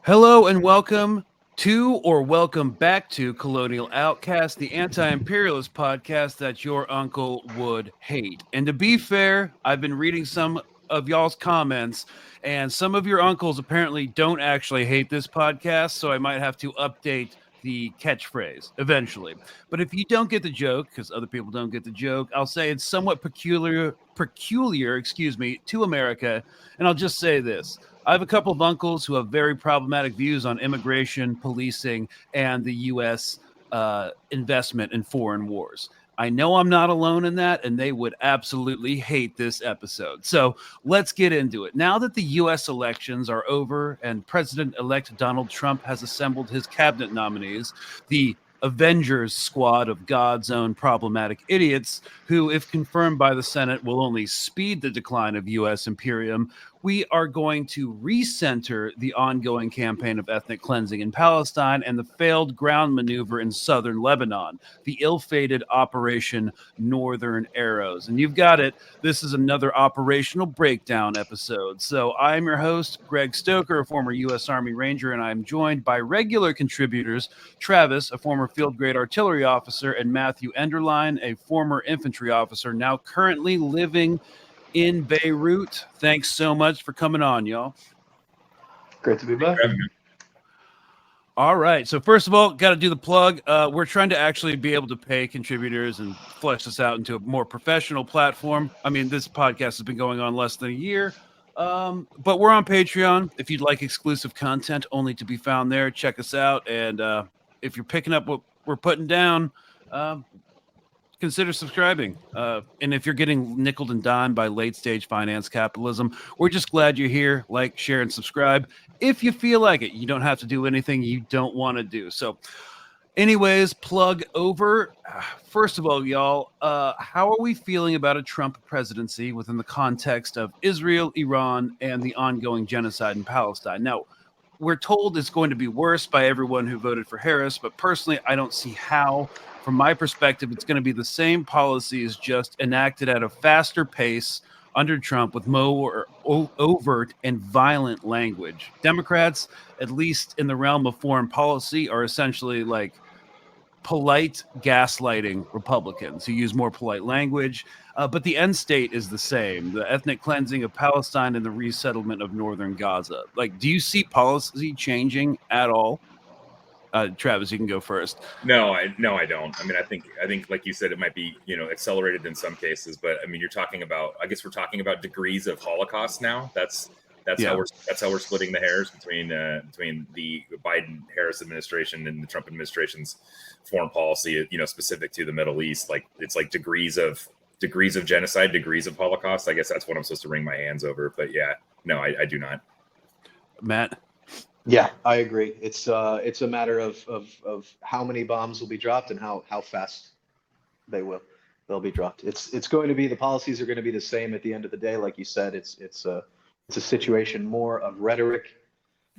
Hello and welcome to or welcome back to Colonial Outcast, the anti-imperialist podcast that your uncle would hate. And to be fair, I've been reading some of y'all's comments, and some of your uncles apparently don't actually hate this podcast, so I might have to update the catchphrase eventually. But if you don't get the joke, because other people don't get the joke, I'll say it's somewhat peculiar, to America, and I'll just say this. I have a couple of uncles who have very problematic views on immigration, policing, and the U.S. Investment in foreign wars. I know I'm not alone in that, and they would absolutely hate this episode. So let's get into it. Now that the U.S. elections are over and President-elect Donald Trump has assembled his cabinet nominees, the Avengers squad of God's own problematic idiots, who, if confirmed by the Senate, will only speed the decline of U.S. imperium, we are going to recenter the ongoing campaign of ethnic cleansing in Palestine and the failed ground maneuver in southern Lebanon, the ill-fated Operation Northern Arrows. And you've got it. This is another operational breakdown episode. So I'm your host, Greg Stoker, a former U.S. Army Ranger, and I'm joined by regular contributors, Travis, a former field-grade artillery officer, and Matthew Enderline, a former infantry officer, now currently living in Beirut. Thanks so much for coming on, y'all. Great to be back. All right. So first of all, got to do the plug. We're trying to actually be able to pay contributors and flesh this out into a more professional platform. I mean, this podcast has been going on less than a year, but we're on Patreon. If you'd like exclusive content only to be found there, check us out. And if you're picking up what we're putting down, consider subscribing. And if you're getting nickeled and dimed by late stage finance capitalism, we're just glad you're here. Like, share, and subscribe if you feel like it. You don't have to do anything you don't want to do. So anyways, plug over. First of all, y'all, how are we feeling about a Trump presidency within the context of Israel, Iran, and the ongoing genocide in Palestine? Now, we're told it's going to be worse by everyone who voted for Harris, but personally, I don't see how. From my perspective, it's going to be the same policies, just enacted at a faster pace under Trump with more overt and violent language. Democrats, at least in the realm of foreign policy, are essentially like polite gaslighting Republicans who use more polite language. But the end state is the same: the ethnic cleansing of Palestine and the resettlement of northern Gaza. Like, do you see policy changing at all? Travis, you can go first. No, I don't. I mean, I think, like you said, it might be, accelerated in some cases, but I mean, you're talking about, I guess we're talking about degrees of Holocaust now. That's how we're splitting the hairs between the Biden-Harris administration and the Trump administration's foreign policy, specific to the Middle East. Like, it's like degrees of genocide, degrees of Holocaust. I guess that's what I'm supposed to wring my hands over. But yeah, no, I do not. Matt? Yeah, I agree. It's a matter of how many bombs will be dropped and how fast they'll be dropped. It's going to be, the policies are going to be the same at the end of the day. Like you said, it's a situation more of rhetoric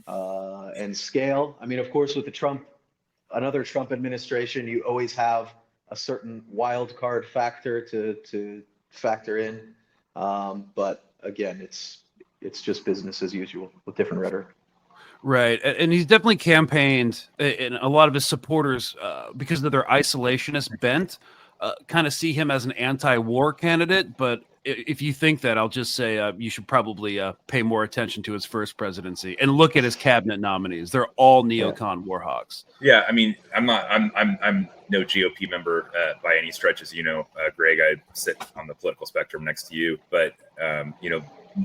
and scale. I mean, of course, with another Trump administration, you always have a certain wild card factor to factor in. But again, it's just business as usual with different rhetoric. Right. And he's definitely campaigned, and a lot of his supporters, because of their isolationist bent, kind of see him as an anti-war candidate. But if you think that, I'll just say you should probably pay more attention to his first presidency and look at his cabinet nominees. They're all neocon war hawks. Yeah, I mean, I'm no GOP member by any stretch, as you know, Greg. I sit on the political spectrum next to you, but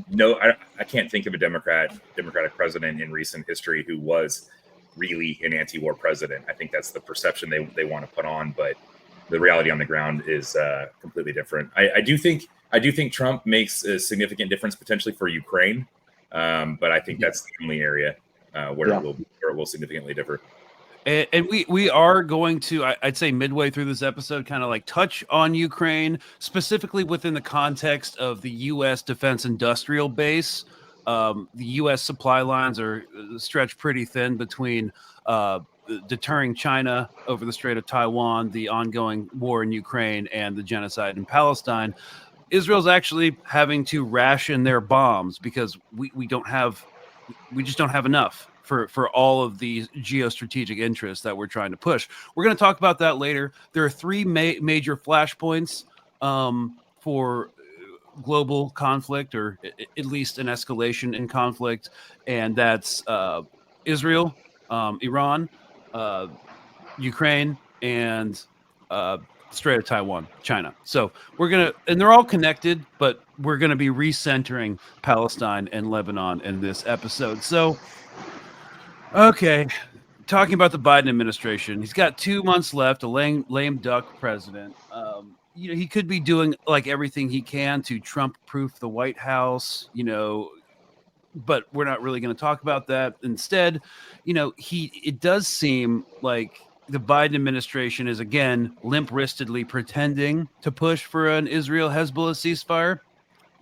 no, I can't think of a Democratic president in recent history who was really an anti-war president. I think that's the perception they want to put on, but the reality on the ground is completely different. I do think Trump makes a significant difference potentially for Ukraine, but I think that's the only area where it will significantly differ. And we are going to, I'd say midway through this episode, kind of like touch on Ukraine, specifically within the context of the U.S. defense industrial base. The U.S. supply lines are stretched pretty thin between deterring China over the Strait of Taiwan, the ongoing war in Ukraine, and the genocide in Palestine. Israel's actually having to ration their bombs because we just don't have enough. for all of these geostrategic interests that we're trying to push. We're going to talk about that later. There are three major flashpoints for global conflict, or at least an escalation in conflict, and that's Israel, Iran, Ukraine, and Strait of Taiwan, China. So and they're all connected, but we're gonna be recentering Palestine and Lebanon in this episode. So, okay, talking about the Biden administration, he's got 2 months left, a lame duck president. He could be doing like everything he can to Trump-proof the White House, but we're not really going to talk about that. Instead, it does seem like the Biden administration is again limp-wristedly pretending to push for an Israel-Hezbollah ceasefire.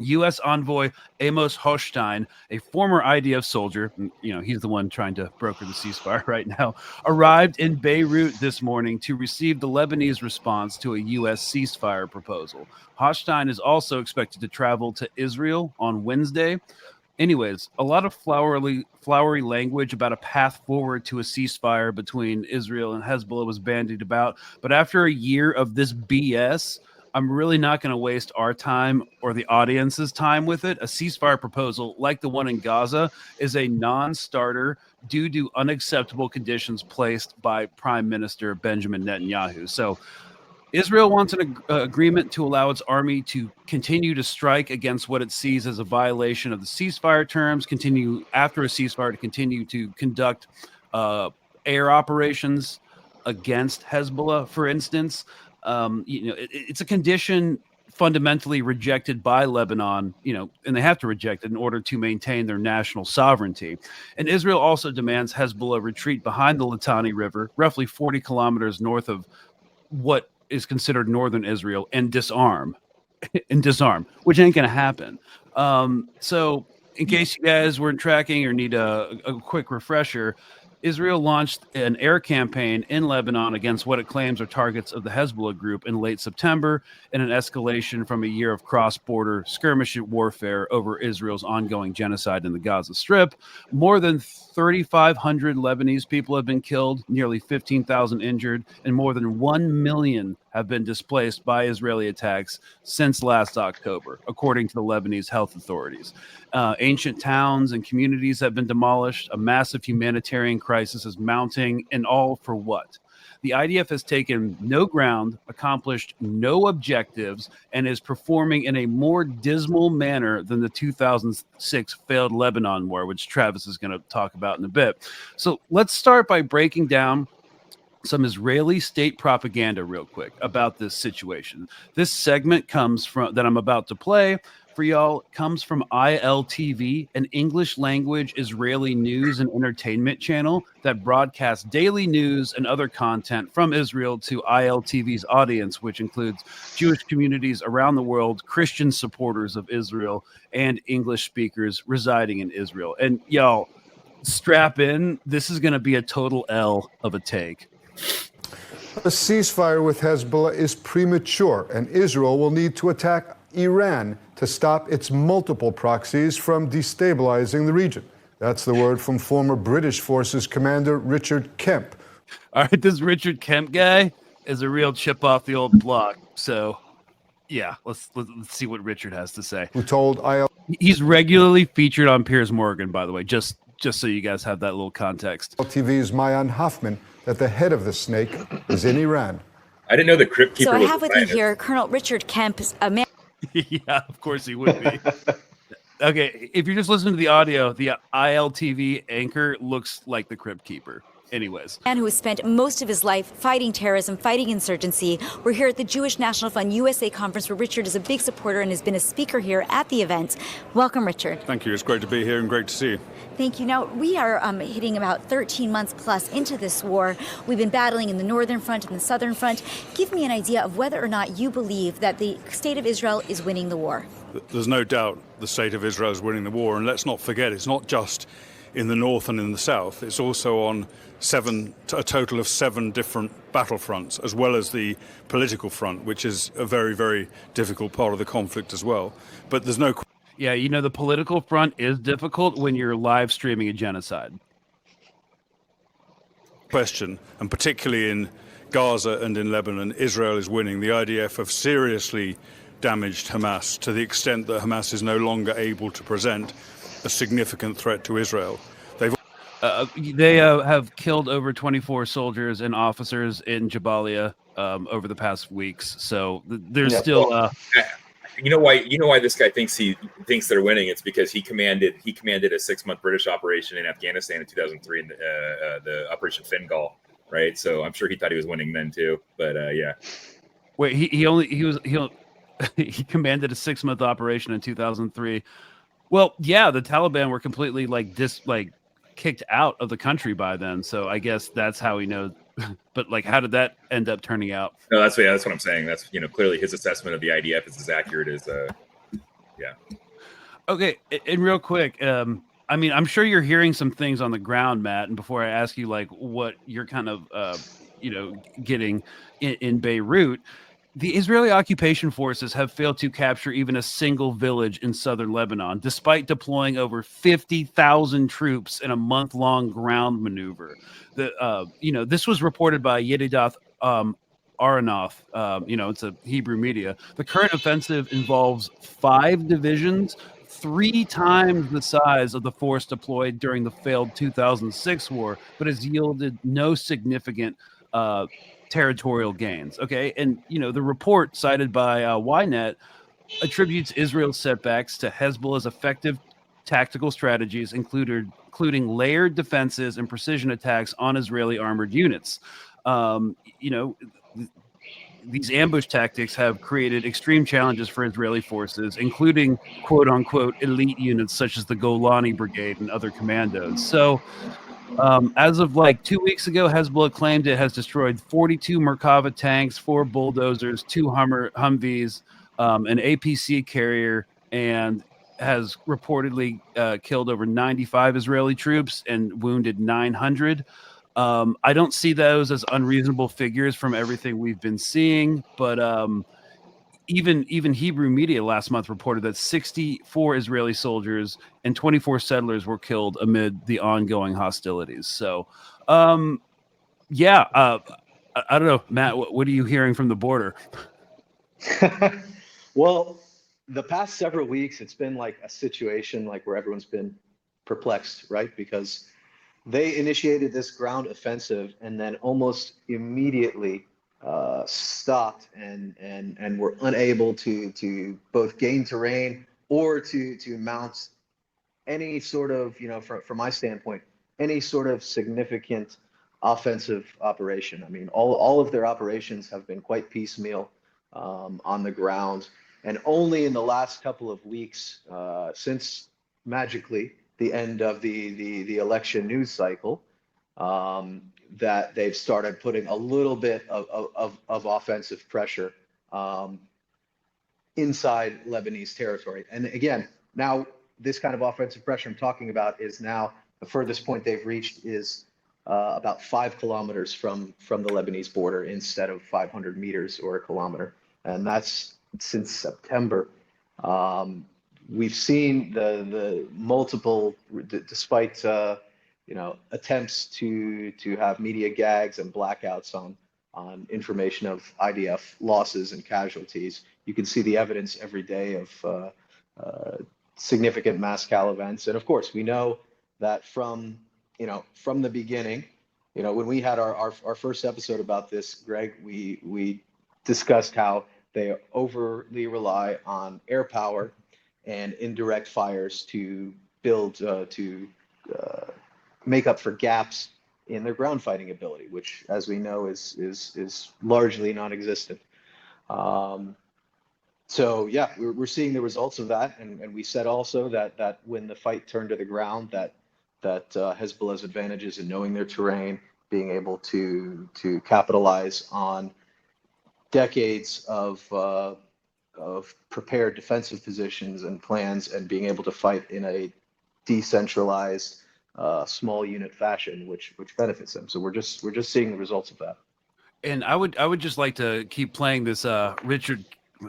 U.S. envoy Amos Hochstein, a former IDF soldier, he's the one trying to broker the ceasefire right now, arrived in Beirut this morning to receive the Lebanese response to a U.S. ceasefire proposal. Hochstein is also expected to travel to Israel on Wednesday. Anyways, a lot of flowery language about a path forward to a ceasefire between Israel and Hezbollah was bandied about. But after a year of this BS, I'm really not going to waste our time or the audience's time with it. A ceasefire proposal like the one in Gaza is a non-starter due to unacceptable conditions placed by Prime Minister Benjamin Netanyahu. So Israel wants an agreement to allow its army to continue to strike against what it sees as a violation of the ceasefire terms, continue after a ceasefire to continue to conduct air operations against Hezbollah, for instance. It's a condition fundamentally rejected by Lebanon, and they have to reject it in order to maintain their national sovereignty. And Israel also demands Hezbollah retreat behind the Litani River, roughly 40 kilometers north of what is considered northern Israel, and disarm, which ain't going to happen. So in case you guys weren't tracking or need a quick refresher, Israel launched an air campaign in Lebanon against what it claims are targets of the Hezbollah group in late September, in an escalation from a year of cross-border skirmish warfare over Israel's ongoing genocide in the Gaza Strip. More than 3,500 Lebanese people have been killed, nearly 15,000 injured, and more than 1 million have been displaced by Israeli attacks since last October, according to the Lebanese health authorities. Ancient towns and communities have been demolished. A massive humanitarian crisis is mounting, and all for what? The IDF has taken no ground, accomplished no objectives, and is performing in a more dismal manner than the 2006 failed Lebanon war, which Travis is going to talk about in a bit. So let's start by breaking down some Israeli state propaganda real quick about this situation. This segment comes from that I'm about to play for y'all comes from ILTV, an English language Israeli news and entertainment channel that broadcasts daily news and other content from Israel to ILTV's audience, which includes Jewish communities around the world, Christian supporters of Israel, and English speakers residing in Israel. And y'all, strap in. This is going to be a total L of a take. A ceasefire with Hezbollah is premature, and Israel will need to attack Iran to stop its multiple proxies from destabilizing the region. That's the word from former British Forces Commander Richard Kemp. All right, this Richard Kemp guy is a real chip off the old block. So, yeah, let's see what Richard has to say. Who told He's regularly featured on Piers Morgan, by the way, just so you guys have that little context. TV's Mayan Hoffman that the head of the snake is in Iran. I didn't know the Crypt Keeper. So I was have with me here Colonel Richard Kemp, a man. Yeah, of course he would be. Okay, if you're just listening to the audio, the ILTV anchor looks like the Crypt Keeper. Anyways. Man who has spent most of his life fighting terrorism, fighting insurgency. We're here at the Jewish National Fund USA conference where Richard is a big supporter and has been a speaker here at the event. Welcome, Richard. Thank you. It's great to be here and great to see you. Thank you. Now, we are hitting about 13 months plus into this war. We've been battling in the northern front and the southern front. Give me an idea of whether or not you believe that the state of Israel is winning the war. There's no doubt the state of Israel is winning the war. And let's not forget, it's not just in the north and in the south. It's also on a total of 7 different battlefronts, as well as the political front, which is a very, very difficult part of the conflict as well. But there's no... Yeah, the political front is difficult when you're live streaming a genocide. question, and particularly in Gaza and in Lebanon, Israel is winning. The IDF have seriously damaged Hamas to the extent that Hamas is no longer able to present a significant threat to Israel. They have killed over 24 soldiers and officers in Jabalia over the past weeks. So there's still. You know why this guy thinks they're winning? It's because he commanded a 6-month British operation in Afghanistan in 2003, in the Operation Fingal, right? So I'm sure he thought he was winning then too. But yeah. Wait, he commanded a 6-month operation in 2003. Well, yeah, the Taliban were completely kicked out of the country by then. So I guess that's how he knows. But how did that end up turning out? No, that's what I'm saying. That's clearly his assessment of the IDF is as accurate as yeah. Okay, and real quick, I mean, I'm sure you're hearing some things on the ground, Matt. And before I ask you what you're kind of getting in Beirut, the Israeli occupation forces have failed to capture even a single village in southern Lebanon, despite deploying over 50,000 troops in a month-long ground maneuver. This was reported by Yedidat Aronoth. It's a Hebrew media. The current offensive involves 5 divisions, 3 times the size of the force deployed during the failed 2006 war, but has yielded no significant territorial gains. Okay. And, the report cited by Ynet attributes Israel's setbacks to Hezbollah's effective tactical strategies, including layered defenses and precision attacks on Israeli armored units. These ambush tactics have created extreme challenges for Israeli forces, including quote unquote elite units such as the Golani Brigade and other commandos. So, as of 2 weeks ago, Hezbollah claimed it has destroyed 42 Merkava tanks, 4 bulldozers, 2 Humvees, an APC carrier, and has reportedly killed over 95 Israeli troops and wounded 900. I don't see those as unreasonable figures from everything we've been seeing, but even Hebrew media last month reported that 64 Israeli soldiers and 24 settlers were killed amid the ongoing hostilities. So, I don't know, Matt, what are you hearing from the border? Well, the past several weeks, it's been a situation where everyone's been perplexed, right? Because they initiated this ground offensive and then almost immediately stopped and were unable to both gain terrain or to mount any sort of, from my standpoint, any sort of significant offensive operation. I mean, all of their operations have been quite piecemeal on the ground, and only in the last couple of weeks, since magically the end of the election news cycle, that they've started putting a little bit of offensive pressure inside Lebanese territory. And again, now this kind of offensive pressure I'm talking about is now the furthest point they've reached is about 5 kilometers from the Lebanese border instead of 500 meters or a kilometer. And that's since September. We've seen the multiple, despite attempts to have media gags and blackouts on information of IDF losses and casualties. You can see the evidence every day of significant mass cal events. And of course, we know that from the beginning, when we had our first episode about this, Greg, we discussed how they overly rely on air power and indirect fires to build, to make up for gaps in their ground fighting ability, which, as we know, is largely non-existent. So yeah, we're seeing the results of that, and we said also that when the fight turned to the ground, that Hezbollah's advantages in knowing their terrain, being able to capitalize on decades of prepared defensive positions and plans, and being able to fight in a decentralized small unit fashion, which benefits them. So we're just seeing the results of that. And I would just like to keep playing this Richard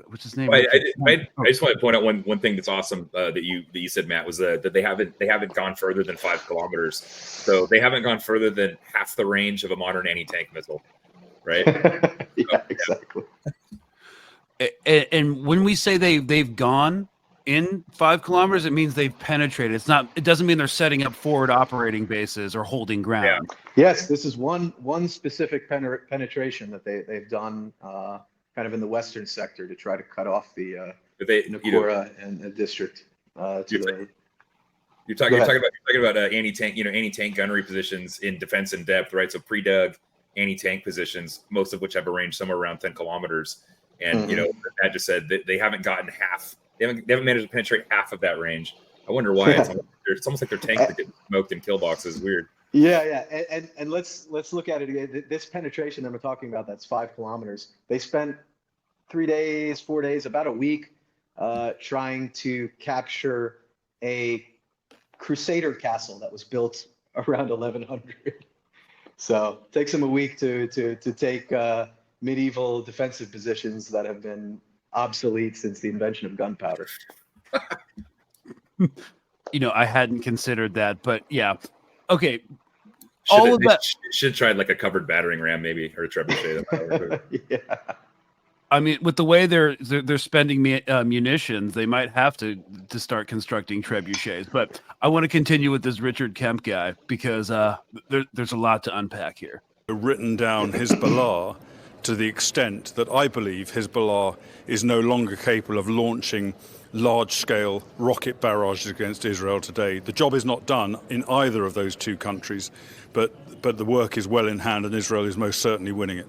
what's his name? I just want to point out one thing that's awesome that you said, Matt, was that they haven't gone further than 5 kilometers. So they haven't gone further than half the range of a modern anti-tank missile, right? Yeah, exactly. And when we say they've gone in 5 kilometers, it means they've penetrated. It doesn't mean they're setting up forward operating bases or holding ground. Yes, this is one specific penetration that they've done kind of in the western sector to try to cut off the Nakora and the district. You're talking about anti-tank gunnery positions in defense in depth, right? So pre-dug anti-tank positions, most of which have a range somewhere around 10 kilometers. And Matt just said that they haven't gotten half. They haven't managed to penetrate half of that range. I wonder why. It's almost like their tanks are getting smoked in kill boxes. Weird. Yeah. And let's look at it again. This penetration that we're talking about, that's 5 kilometers. They spent 3 days, 4 days, about a week trying to capture a Crusader castle that was built around 1100. So it takes them a week to take medieval defensive positions that have been obsolete since the invention of gunpowder. I hadn't considered that, but yeah. Okay. Should try like a covered battering ram, maybe, or a trebuchet. Yeah. I mean, with the way they're spending munitions, they might have to start constructing trebuchets. But I want to continue with this Richard Kemp guy because there's a lot to unpack here. Written down Hezbollah to the extent that I believe Hezbollah is no longer capable of launching large-scale rocket barrages against Israel today. The job is not done in either of those two countries, but the work is well in hand, and Israel is most certainly winning it.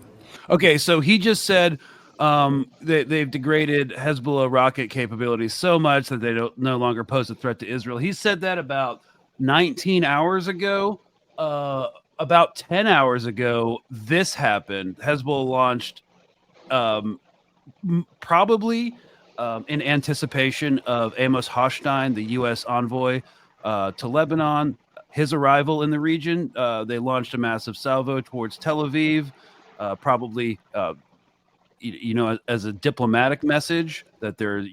Okay, so he just said they've degraded Hezbollah rocket capabilities so much that they no longer pose a threat to Israel. He said that about 19 hours ago. About 10 hours ago, this happened. Hezbollah launched probably in anticipation of Amos Hochstein, the U.S. envoy to Lebanon, his arrival in the region. They launched a massive salvo towards Tel Aviv, probably as a diplomatic message that they're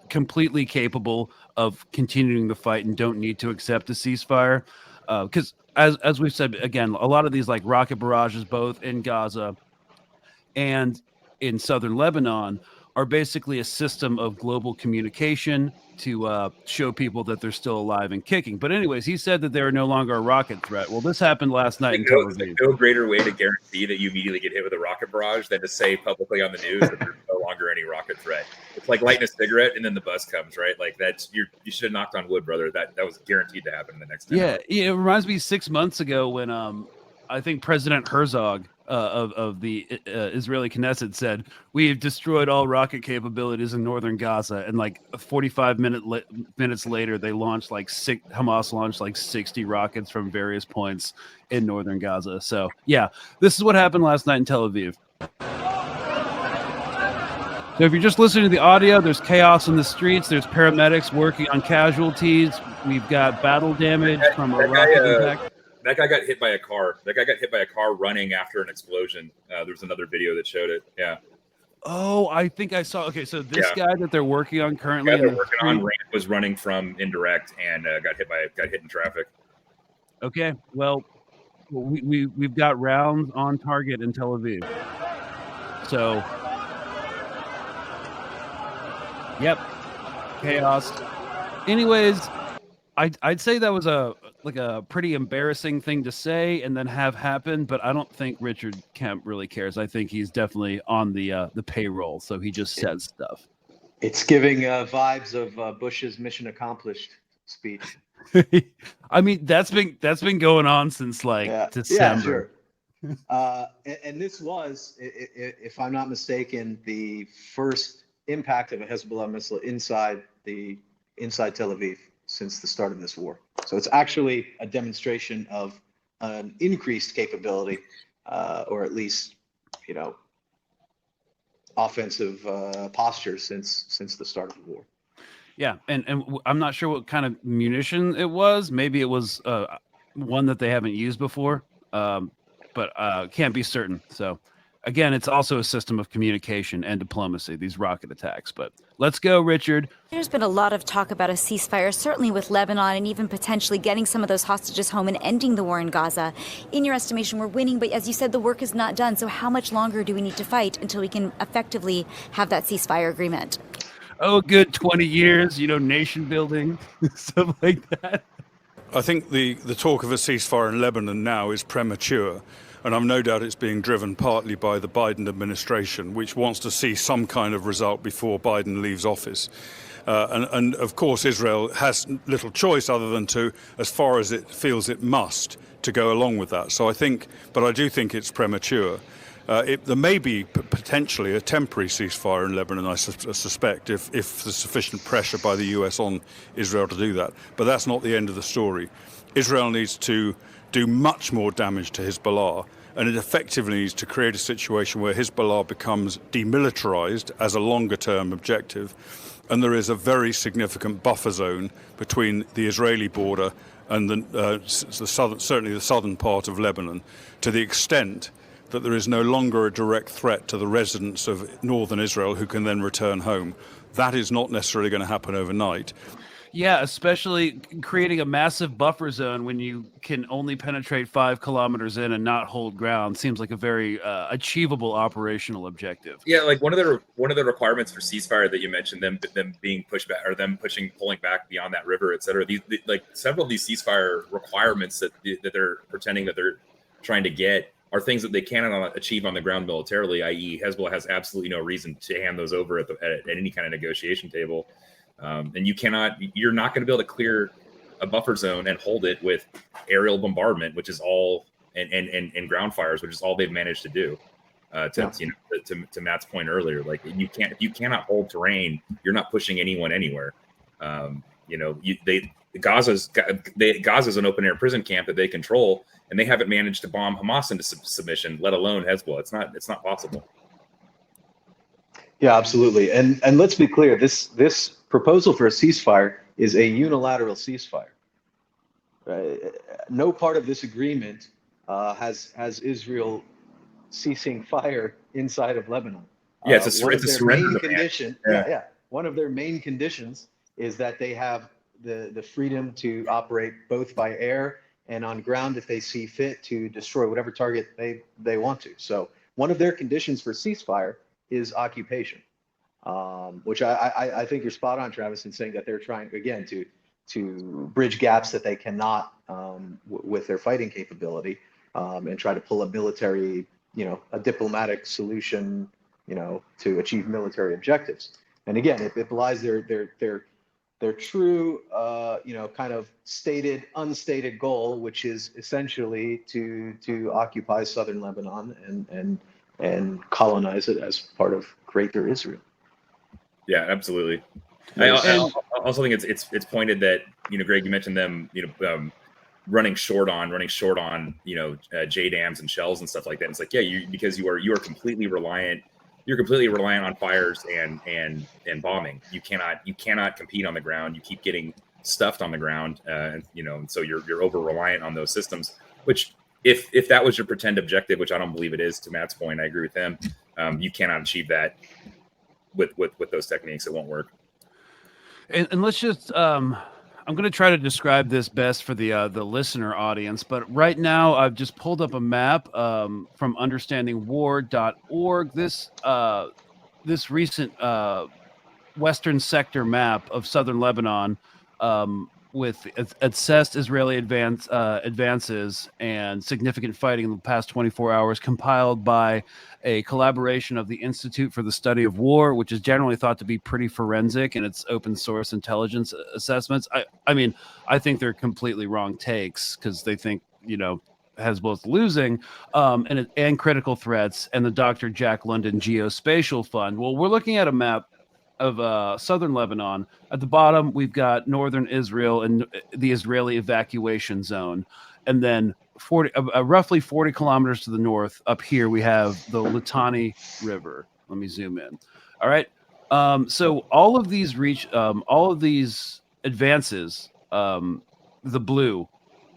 completely capable of continuing the fight and don't need to accept a ceasefire. Because as we've said, again, a lot of these like rocket barrages, both in Gaza and in southern Lebanon, are basically a system of global communication to show people that they're still alive and kicking. But anyways, he said that they are no longer a rocket threat. Well, this happened last night in Tel Aviv. No greater way to guarantee that you immediately get hit with a rocket barrage than to say publicly on the news that there's no longer any rocket threat. It's like lighting a cigarette and then the bus comes, right? Like you should have knocked on wood, brother. That was guaranteed to happen the next time. Yeah, it reminds me 6 months ago when I think President Herzog of the Israeli Knesset said, we've destroyed all rocket capabilities in northern Gaza. And like 45 minutes later, they launched Hamas launched like 60 rockets from various points in northern Gaza. So yeah, this is what happened last night in Tel Aviv. So if you're just listening to the audio, there's chaos in the streets. There's paramedics working on casualties. We've got battle damage from a rocket impact. That guy got hit by a car. That guy got hit by a car running after an explosion. There's another video that showed it. Yeah. Oh, I think I saw. Okay, so this guy that they're working on currently, was running from indirect and got hit in traffic. Okay, well, we've got rounds on target in Tel Aviv. So, yep, chaos. Anyways, I'd say that was a pretty embarrassing thing to say and then have happen, but I don't think Richard Kemp really cares. I think he's definitely on the payroll, so he just says stuff. It's giving vibes of Bush's mission accomplished speech. I mean, that's been going on since December. Yeah, sure. And this was, if I'm not mistaken, the first impact of a Hezbollah missile inside Tel Aviv since the start of this war. So it's actually a demonstration of an increased capability, or at least, offensive posture since the start of the war. Yeah, and I'm not sure what kind of munition it was. Maybe it was one that they haven't used before, but can't be certain. So again, it's also a system of communication and diplomacy, these rocket attacks. But let's go, Richard. There's been a lot of talk about a ceasefire, certainly with Lebanon, and even potentially getting some of those hostages home and ending the war in Gaza. In your estimation, we're winning, but as you said, the work is not done. So how much longer do we need to fight until we can effectively have that ceasefire agreement? Oh, good 20 years, nation building, stuff like that. I think the talk of a ceasefire in Lebanon now is premature, and I've no doubt it's being driven partly by the Biden administration, which wants to see some kind of result before Biden leaves office. And of course, Israel has little choice other than to, as far as it feels it must, to go along with that. So I do think it's premature. There may be potentially a temporary ceasefire in Lebanon, I suspect, if there's sufficient pressure by the US on Israel to do that. But that's not the end of the story. Israel needs to do much more damage to Hezbollah, and it effectively needs to create a situation where Hezbollah becomes demilitarized as a longer-term objective, and there is a very significant buffer zone between the Israeli border and certainly the southern part of Lebanon, to the extent that there is no longer a direct threat to the residents of northern Israel who can then return home. That is not necessarily going to happen overnight. Yeah, especially creating a massive buffer zone when you can only penetrate 5 kilometers in and not hold ground seems like a very achievable operational objective. Yeah, like one of the requirements for ceasefire that you mentioned, them being pushed back, or them pulling back beyond that river, et cetera. Like several of these ceasefire requirements that they're pretending that they're trying to get are things that they cannot achieve on the ground militarily, i.e. Hezbollah has absolutely no reason to hand those over at any kind of negotiation table. And you're not going to be able to clear a buffer zone and hold it with aerial bombardment, which is all, and ground fires, which is all they've managed to do. To Matt's point earlier, like if you cannot hold terrain, you're not pushing anyone anywhere. Gaza's an open air prison camp that they control, and they haven't managed to bomb Hamas into submission, let alone Hezbollah. It's not possible. Yeah, absolutely. And let's be clear, this proposal for a ceasefire is a unilateral ceasefire. No part of this agreement has Israel ceasing fire inside of Lebanon. Yeah, it's a surrender condition. One of their main conditions is that they have the freedom to operate both by air and on ground if they see fit to destroy whatever target they want to. So one of their conditions for ceasefire is occupation, which I think you're spot on, Travis, in saying that they're trying again to bridge gaps that they cannot with their fighting capability, and try to pull a military, a diplomatic solution, to achieve military objectives. And again, it belies their true, kind of stated, unstated goal, which is essentially to occupy southern Lebanon and colonize it as part of Greater Israel. Yeah, absolutely. I also think it's pointed that Greg, you mentioned them running short on J dams and shells and stuff like that. And it's like, yeah, because you are completely reliant. You're completely reliant on fires and bombing. You cannot compete on the ground. You keep getting stuffed on the ground, and so you're over reliant on those systems. Which, if that was your pretend objective, which I don't believe it is, to Matt's point, I agree with him. You cannot achieve that with those techniques. It won't work. And let's just I'm going to try to describe this best for the listener audience, but right now I've just pulled up a map from understandingwar.org. This recent Western sector map of southern Lebanon with assessed Israeli advances and significant fighting in the past 24 hours, compiled by a collaboration of the Institute for the Study of War, which is generally thought to be pretty forensic in its open source intelligence assessments. I mean, I think they're completely wrong takes because they think, Hezbollah's losing, and critical threats, and the Dr. Jack London Geospatial Fund. Well, we're looking at a map of southern Lebanon. At the bottom, we've got northern Israel and the Israeli evacuation zone. And then roughly 40 kilometers to the north, up here, we have the Litani River. Let me zoom in. All right. So all of these advances, the blue,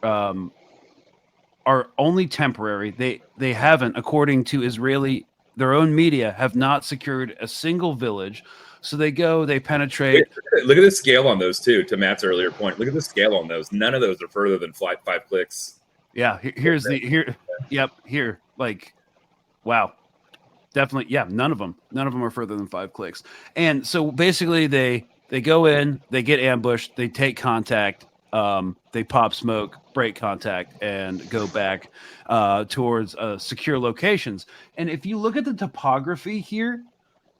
are only temporary. They haven't, according to Israeli their own media have not secured a single village. So they go, they penetrate. Look at the scale on those too. To Matt's earlier point, look at the scale on those. None of those are further than 5 clicks. Yeah, here's the here. Yep, here. Like, wow, definitely. Yeah, none of them are further than 5 clicks. And so basically, they go in, they get ambushed, they take contact, they pop smoke, break contact, and go back towards secure locations. And if you look at the topography here,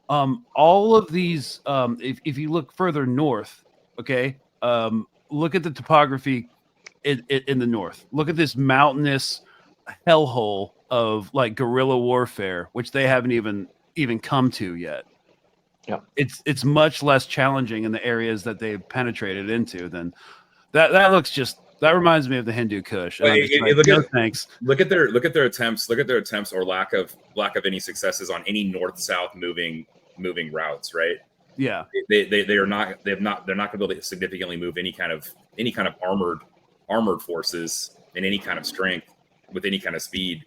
all of these, if you look further north, okay, look at the topography in the north. Look at this mountainous hellhole of like guerrilla warfare, which they haven't even come to yet. Yeah, it's much less challenging in the areas that they've penetrated into than that. That reminds me of the Hindu Kush. Well, Thanks. Look at their attempts or lack of any successes on any north-south moving routes, right? Yeah, they're not going to be able to significantly move any kind of armored forces in any kind of strength with any kind of speed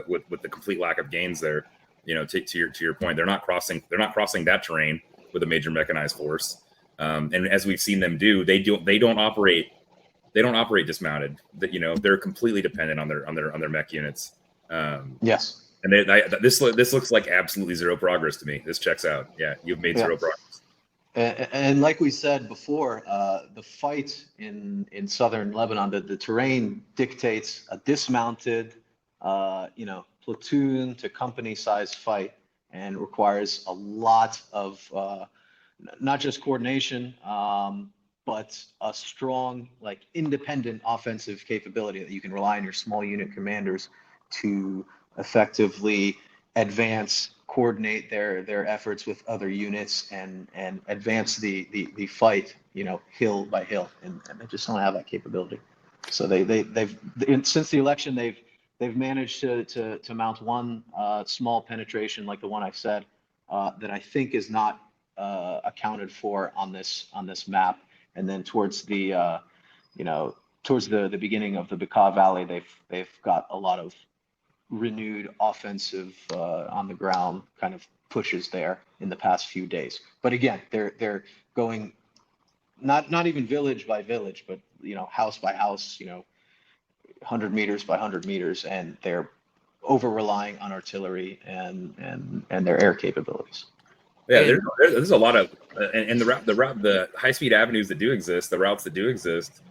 with the complete lack of gains there. You know, to your point, they're not crossing that terrain with a major mechanized force. And as we've seen them do, they don't operate dismounted. That, you know, they're completely dependent on their mech units. Yes. And this looks like absolutely zero progress to me. This checks out. Yeah, you've made zero progress. And like we said before, the fight in southern Lebanon, the terrain dictates a dismounted, platoon to company size fight, and requires a lot of not just coordination, but a strong, like, independent offensive capability that you can rely on your small unit commanders to effectively advance, coordinate their efforts with other units, and advance the fight, hill by hill, and they just don't have that capability. So they've since the election they've managed to mount one small penetration like the one I said that I think is not accounted for on this map, and then towards the beginning of the Bekaa Valley, they've got a lot of renewed offensive on the ground kind of pushes there in the past few days. But again, they're going not even village by village, but house by house, 100 meters by 100 meters, and they're over relying on artillery and their air capabilities. Yeah, there's a lot of and the high speed avenues that do exist, the routes that do exist,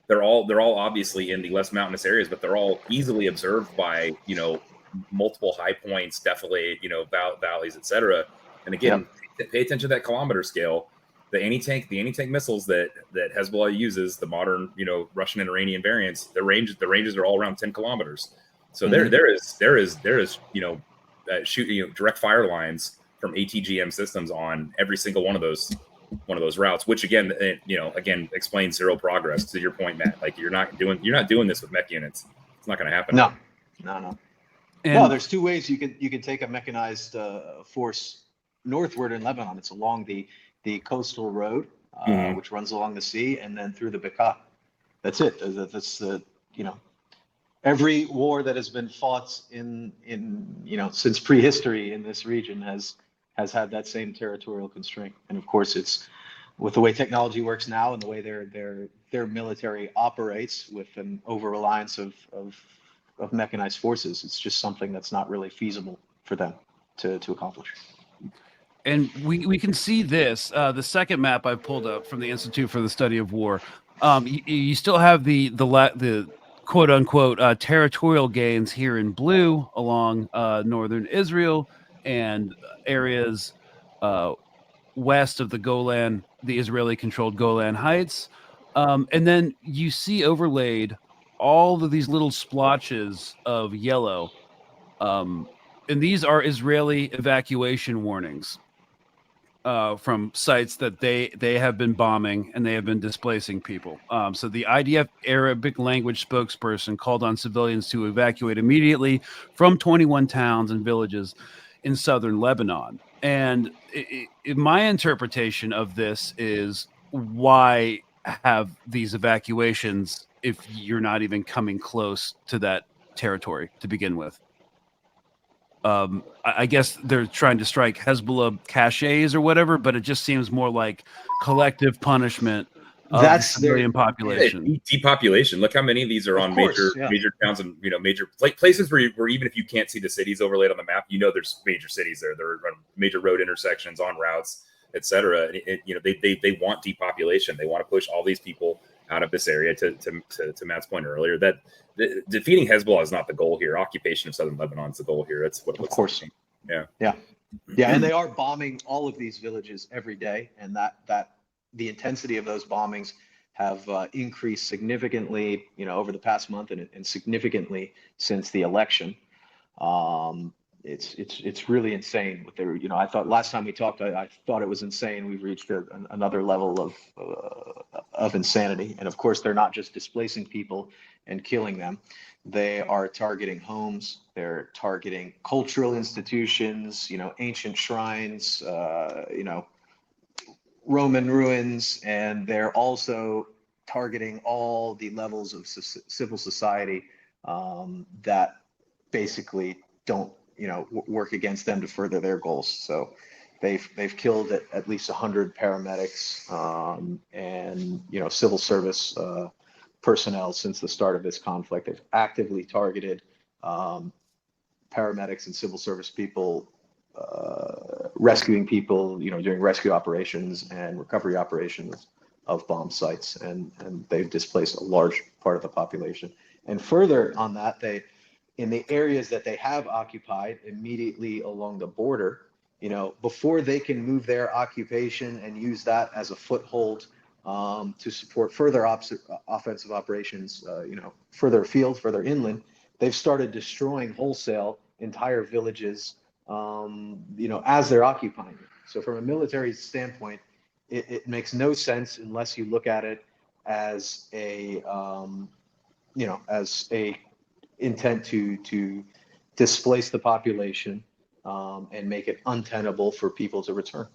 they're all obviously in the less mountainous areas, but they're all easily observed by multiple high points, defilade, valleys, etc. And again, pay attention to that kilometer scale. The anti-tank missiles that Hezbollah uses, the modern Russian and Iranian variants, the ranges are all around 10 kilometers. So there is direct fire lines from ATGM systems on every single one of those routes, which again explains zero progress. To your point, Matt, like you're not doing this with mech units. It's not going to happen. No. And There's two ways you can take a mechanized force northward in Lebanon. It's along the coastal road, which runs along the sea, and then through the Bekaa. That's it. That's the every war that has been fought in since prehistory in this region has had that same territorial constraint. And of course, it's with the way technology works now and the way their military operates with an over reliance of mechanized forces. It's just something that's not really feasible for them to accomplish. And we can see this. The second map I pulled up from the Institute for the Study of War. You still have the quote unquote territorial gains here in blue along northern Israel and areas west of the Golan, the Israeli-controlled Golan Heights, and then you see overlaid all of these little splotches of yellow, and these are Israeli evacuation warnings. From sites that they have been bombing and they have been displacing people. So the IDF Arabic language spokesperson called on civilians to evacuate immediately from 21 towns and villages in southern Lebanon. And my interpretation of this is, why have these evacuations if you're not even coming close to that territory to begin with? I guess they're trying to strike Hezbollah caches or whatever, but it just seems more like collective punishment of the civilian population. Depopulation. Look how many of these are on major towns and major places where even if you can't see the cities overlaid on the map, there's major cities there. There are major road intersections, on routes, etc. They want depopulation. They want to push all these people out of this area. To Matt's point earlier, that defeating Hezbollah is not the goal here. Occupation of southern Lebanon is the goal here. That's what. Of course. Yeah, and they are bombing all of these villages every day, and that the intensity of those bombings have increased significantly, over the past month, and significantly since the election. It's really insane what they're. I thought last time we talked, I thought it was insane. We've reached another level of insanity, and of course, they're not just displacing people and killing them. They are targeting homes. They're targeting cultural institutions. Ancient shrines. Roman ruins, and they're also targeting all the levels of civil society that basically don't, work against them to further their goals. So they've killed at least 100 paramedics and civil service personnel since the start of this conflict. They've actively targeted paramedics and civil service people. Rescuing people, doing rescue operations and recovery operations of bomb sites, and they've displaced a large part of the population. And further on that, in the areas that they have occupied immediately along the border, before they can move their occupation and use that as a foothold to support further offensive operations, further afield, further inland, they've started destroying wholesale entire villages. As they're occupying it. So from a military standpoint, it makes no sense unless you look at it as as a intent to displace the population and make it untenable for people to return.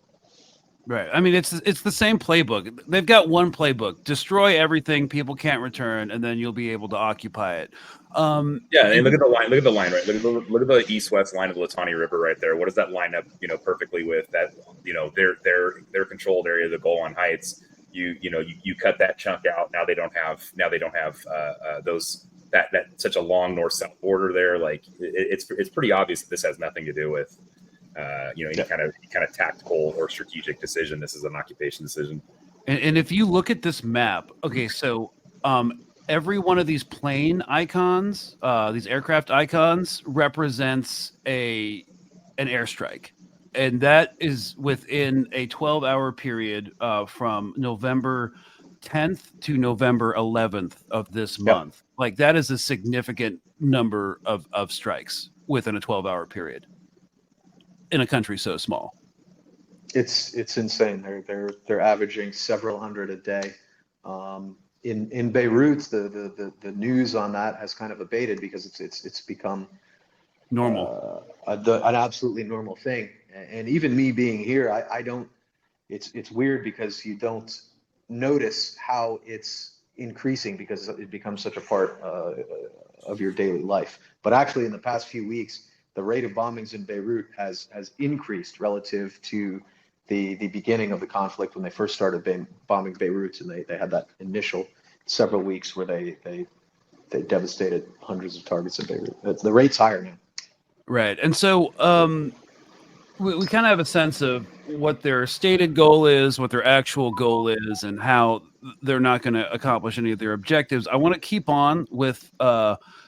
Right. I mean, it's the same playbook. They've got one playbook: destroy everything people can't return, and then you'll be able to occupy it. And look at the line. Look at the line, right? Look at the east-west line of the Litani River right there. What does that line up, perfectly with that? Their controlled area, the Golan Heights. You cut that chunk out. Now they don't have those that such a long north-south border there. Like it's pretty obvious that this has nothing to do with. Any kind of tactical or strategic decision. This is an occupation decision. And if you look at this map, okay, so every one of these plane icons, these aircraft icons, represents an airstrike, and that is within a 12-hour period from November 10th to November 11th of this month. Like that is a significant number of strikes within a 12-hour period. In a country so small, it's insane. They're averaging several hundred a day. In Beirut, the news on that has kind of abated because it's become normal, an absolutely normal thing. And even me being here, I don't. It's weird because you don't notice how it's increasing because it becomes such a part of your daily life. But actually, in the past few weeks, the rate of bombings in Beirut has increased relative to the beginning of the conflict when they first started bombing Beirut, and they had that initial several weeks where they devastated hundreds of targets in Beirut. The rate's higher now. Right, and so we kind of have a sense of what their stated goal is, what their actual goal is, and how they're not going to accomplish any of their objectives. I want to keep on with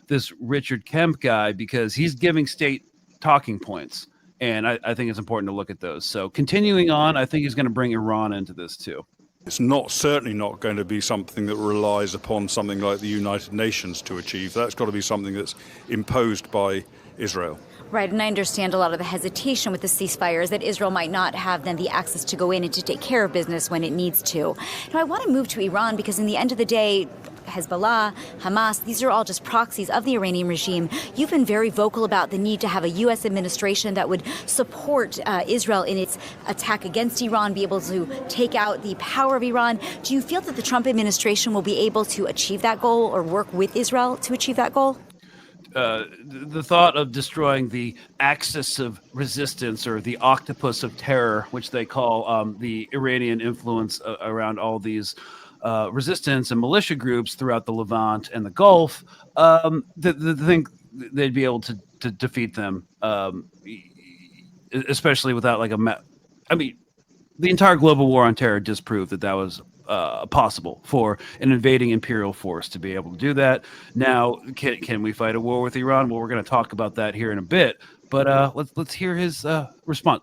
this Richard Kemp guy because he's giving state talking points, and I think it's important to look at those. So continuing on, I think he's going to bring Iran into this too. It's certainly not going to be something that relies upon something like the United Nations to achieve. That's got to be something that's imposed by Israel. Right, and I understand a lot of the hesitation with the ceasefires that Israel might not have then the access to go in and to take care of business when it needs to. Now, I want to move to Iran because in the end of the day, Hezbollah, Hamas, these are all just proxies of the Iranian regime. You've been very vocal about the need to have a U.S. administration that would support Israel in its attack against Iran, be able to take out the power of Iran. Do you feel that the Trump administration will be able to achieve that goal or work with Israel to achieve that goal? the thought of destroying the axis of resistance, or the octopus of terror, which they call the Iranian influence around all these resistance and militia groups throughout the Levant and the Gulf, the think they'd be able to defeat them, especially without like I mean, the entire global war on terror disproved that was possible for an invading imperial force to be able to do that. Now, can we fight a war with Iran? Well, we're going to talk about that here in a bit, but let's hear his response.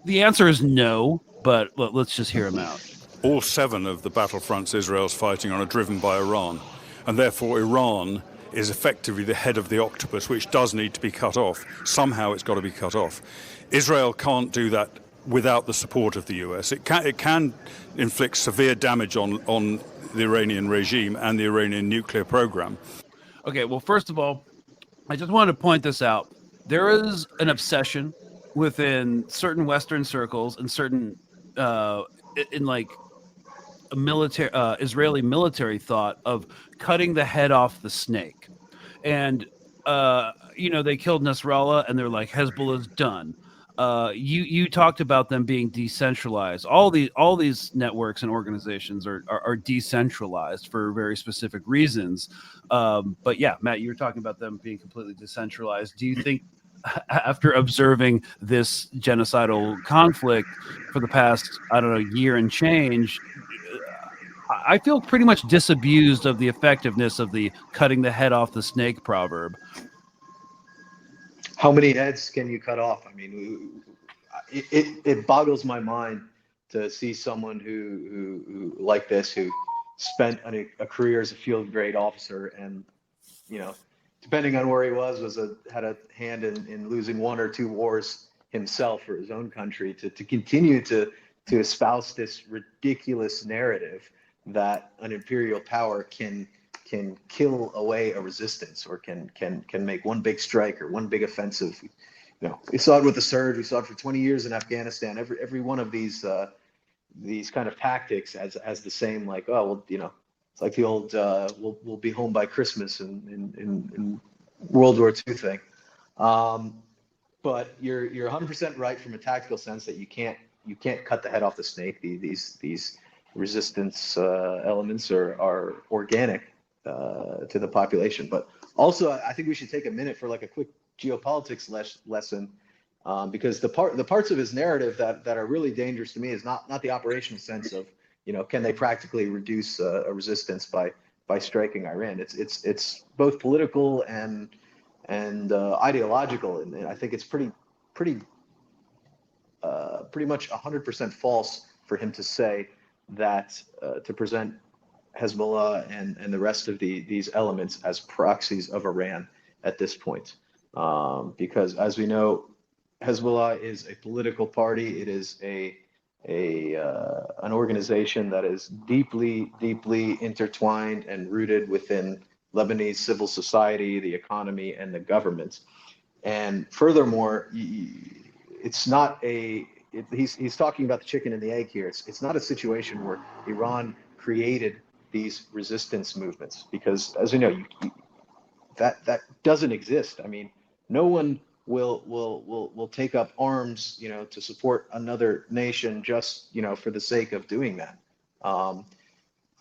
The answer is no, but let's just hear him out. All 7 of the battlefronts Israel's fighting on are driven by Iran, and therefore Iran is effectively the head of the octopus, which does need to be cut off. Somehow it's got to be cut off. Israel can't do that without the support of the US. It can inflict severe damage on the Iranian regime and the Iranian nuclear program. Okay, well, first of all, I just wanted to point this out. There is an obsession within certain Western circles and certain in like a military Israeli military thought of cutting the head off the snake. And they killed Nasrallah and they're like, Hezbollah's done. You talked about them being decentralized. All these networks and organizations are decentralized for very specific reasons. But yeah, Matt, you were talking about them being completely decentralized. Do you think, after observing this genocidal conflict for the past, year and change, I feel pretty much disabused of the effectiveness of the cutting the head off the snake proverb. How many heads can you cut off? I mean, it boggles my mind to see someone who like this, who spent a career as a field grade officer, and depending on where he was had a hand in losing 1 or 2 wars himself for his own country, to continue to espouse this ridiculous narrative that an imperial power can kill away a resistance, or can make one big strike or one big offensive. We saw it with the surge. We saw it for 20 years in Afghanistan. Every one of these kind of tactics has the same, like, oh well, it's like the old we'll be home by Christmas in World War II thing. But you're 100% right from a tactical sense that you can't cut the head off the snake. These resistance elements are organic to the population. But also, I think we should take a minute for like a quick geopolitics lesson, because the parts of his narrative that are really dangerous to me is not the operational sense of, can they practically reduce a resistance by striking Iran. It's both political and ideological, and I think it's pretty much 100% false for him to say that, to present Hezbollah and the rest of these elements as proxies of Iran at this point, because as we know, Hezbollah is a political party. It is an organization that is deeply intertwined and rooted within Lebanese civil society, the economy, and the government. And furthermore, it's not he's talking about the chicken and the egg here. It's not a situation where Iran created these resistance movements, because as we know, that doesn't exist. I mean, no one will take up arms, to support another nation just, for the sake of doing that.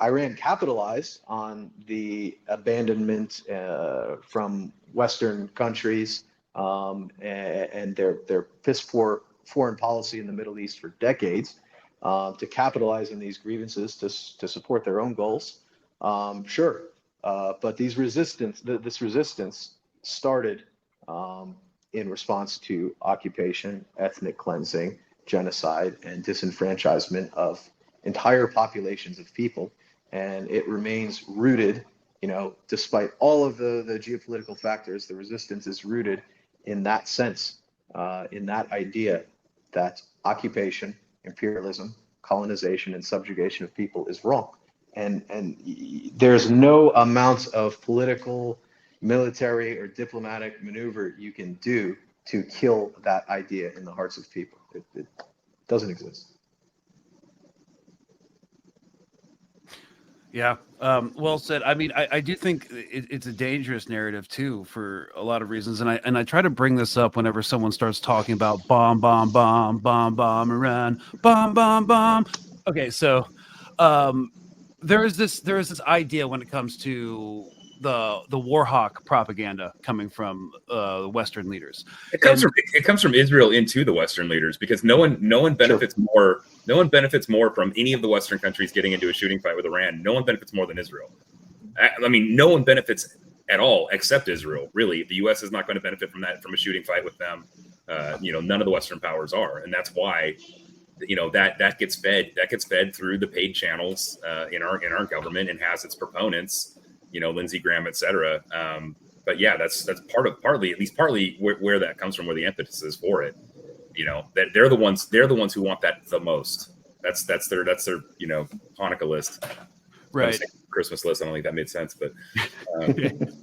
Iran capitalized on the abandonment from Western countries and their piss-poor foreign policy in the Middle East for decades, to capitalize on these grievances to support their own goals. Sure, but this resistance started in response to occupation, ethnic cleansing, genocide, and disenfranchisement of entire populations of people. And it remains rooted, despite all of the geopolitical factors, the resistance is rooted in that sense, in that idea that occupation, imperialism, colonization, and subjugation of people is wrong. And there's no amount of political, military, or diplomatic maneuver you can do to kill that idea in the hearts of people. It doesn't exist. Yeah. Well said. I mean, I do think it's a dangerous narrative too for a lot of reasons, and I try to bring this up whenever someone starts talking about bomb, Iran, bomb. Okay, so there is this idea when it comes to the war hawk propaganda coming from Western leaders. It comes from Israel into the Western leaders, because no one benefits more. No one benefits more from any of the Western countries getting into a shooting fight with Iran. No one benefits more than Israel. I mean, no one benefits at all except Israel. Really, the U.S. is not going to benefit from that, from a shooting fight with them. None of the Western powers are, and that's why that gets fed through the paid channels in our government, and has its proponents, Lindsey Graham, et cetera. But yeah, that's partly where that comes from, where the impetus is for it. That they're the ones who want that the most. That's their Hanukkah list, right? Christmas list. I don't think that made sense, but